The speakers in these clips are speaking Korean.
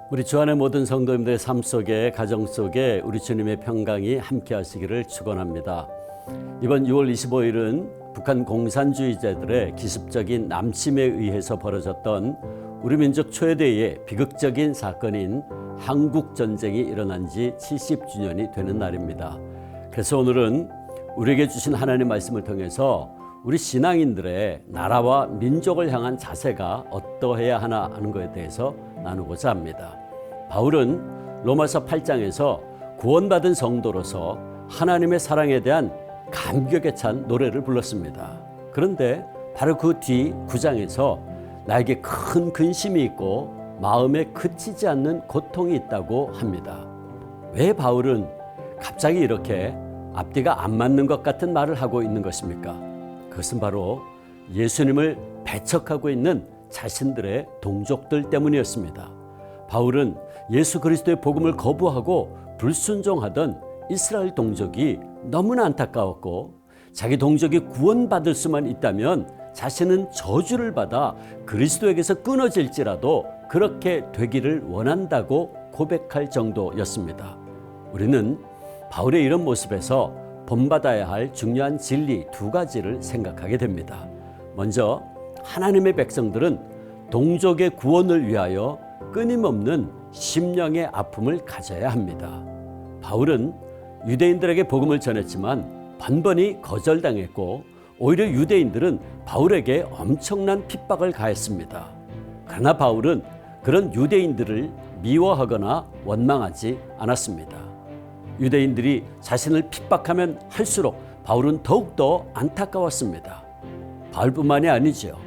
우리 주안의 모든 성도님들의 삶 속에, 가정 속에 우리 주님의 평강이 함께 하시기를 축원합니다. 이번 6월 25일은 북한 공산주의자들의 기습적인 남침에 의해서 벌어졌던 우리 민족 최대의 비극적인 사건인 한국전쟁이 일어난 지 70주년이 되는 날입니다. 그래서 오늘은 우리에게 주신 하나님의 말씀을 통해서 우리 신앙인들의 나라와 민족을 향한 자세가 어떠해야 하나 하는 것에 대해서 나누고자 합니다. 바울은 로마서 8장에서 구원받은 성도로서 하나님의 사랑에 대한 감격에 찬 노래를 불렀습니다. 그런데 바로 그 뒤 9장에서 나에게 큰 근심이 있고 마음에 그치지 않는 고통이 있다고 합니다. 왜 바울은 갑자기 이렇게 앞뒤가 안 맞는 것 같은 말을 하고 있는 것입니까? 그것은 바로 예수님을 배척하고 있는 자신들의 동족들 때문이었습니다. 바울은 예수 그리스도의 복음을 거부하고 불순종하던 이스라엘 동족이 너무나 안타까웠고 자기 동족이 구원받을 수만 있다면 자신은 저주를 받아 그리스도에게서 끊어질지라도 그렇게 되기를 원한다고 고백할 정도였습니다. 우리는 바울의 이런 모습에서 본받아야 할 중요한 진리 두 가지를 생각하게 됩니다. 먼저 하나님의 백성들은 동족의 구원을 위하여 끊임없는 심령의 아픔을 가져야 합니다. 바울은 유대인들에게 복음을 전했지만 번번이 거절당했고 오히려 유대인들은 바울에게 엄청난 핍박을 가했습니다. 그러나 바울은 그런 유대인들을 미워하거나 원망하지 않았습니다. 유대인들이 자신을 핍박하면 할수록 바울은 더욱더 안타까웠습니다. 바울뿐만이 아니죠.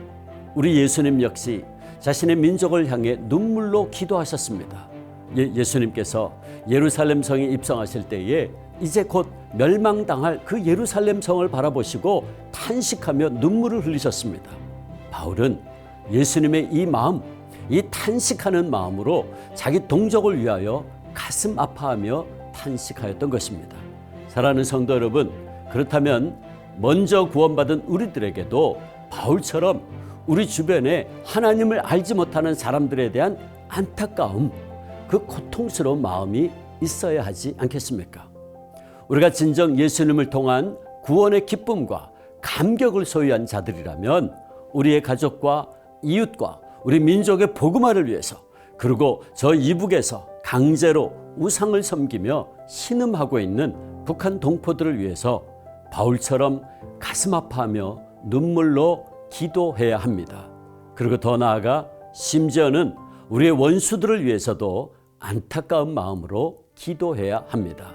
우리 예수님 역시 자신의 민족을 향해 눈물로 기도하셨습니다. 예수님께서 예루살렘 성에 입성하실 때에 이제 곧 멸망당할 그 예루살렘 성을 바라보시고 탄식하며 눈물을 흘리셨습니다. 바울은 예수님의 이 마음, 이 탄식하는 마음으로 자기 동족을 위하여 가슴 아파하며 탄식하였던 것입니다. 사랑하는 성도 여러분, 그렇다면 먼저 구원받은 우리들에게도 바울처럼 우리 주변에 하나님을 알지 못하는 사람들에 대한 안타까움, 그 고통스러운 마음이 있어야 하지 않겠습니까? 우리가 진정 예수님을 통한 구원의 기쁨과 감격을 소유한 자들이라면 우리의 가족과 이웃과 우리 민족의 복음화를 위해서, 그리고 저 이북에서 강제로 우상을 섬기며 신음하고 있는 북한 동포들을 위해서 바울처럼 가슴 아파하며 눈물로 기도해야 합니다. 그리고 더 나아가 심지어는 우리의 원수들을 위해서도 안타까운 마음으로 기도해야 합니다.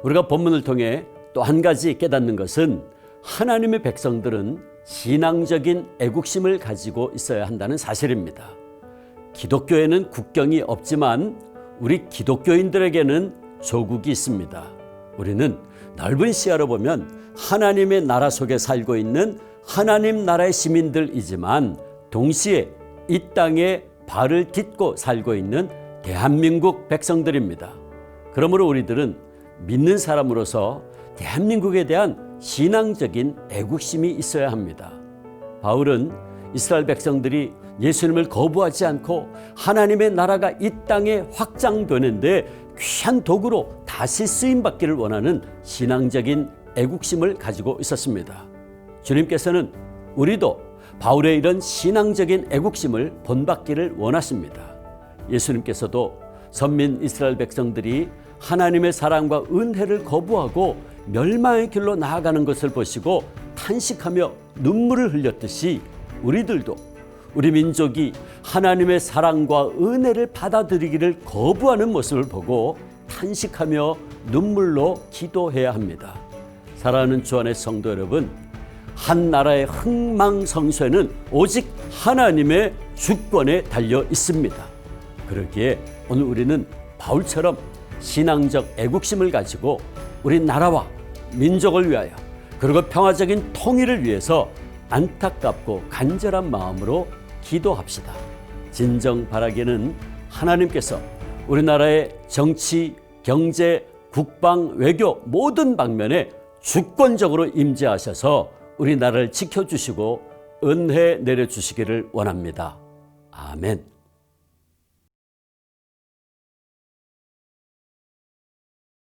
우리가 본문을 통해 또 한 가지 깨닫는 것은 하나님의 백성들은 신앙적인 애국심을 가지고 있어야 한다는 사실입니다. 기독교에는 국경이 없지만 우리 기독교인들에게는 조국이 있습니다. 우리는 넓은 시야로 보면 하나님의 나라 속에 살고 있는 하나님 나라의 시민들이지만 동시에 이 땅에 발을 딛고 살고 있는 대한민국 백성들입니다. 그러므로 우리들은 믿는 사람으로서 대한민국에 대한 신앙적인 애국심이 있어야 합니다. 바울은 이스라엘 백성들이 예수님을 거부하지 않고 하나님의 나라가 이 땅에 확장되는데 귀한 도구로 다시 쓰임받기를 원하는 신앙적인 애국심을 가지고 있었습니다. 주님께서는 우리도 바울의 이런 신앙적인 애국심을 본받기를 원하십니다. 예수님께서도 선민 이스라엘 백성들이 하나님의 사랑과 은혜를 거부하고 멸망의 길로 나아가는 것을 보시고 탄식하며 눈물을 흘렸듯이 우리들도 우리 민족이 하나님의 사랑과 은혜를 받아들이기를 거부하는 모습을 보고 탄식하며 눈물로 기도해야 합니다. 사랑하는 주안의 성도 여러분, 한 나라의 흥망성쇠는 오직 하나님의 주권에 달려 있습니다. 그러기에 오늘 우리는 바울처럼 신앙적 애국심을 가지고 우리 나라와 민족을 위하여, 그리고 평화적인 통일을 위해서 안타깝고 간절한 마음으로 기도합시다. 진정 바라기는 하나님께서 우리나라의 정치, 경제, 국방, 외교 모든 방면에 주권적으로 임재하셔서 우리나라를 지켜주시고 은혜 내려주시기를 원합니다. 아멘.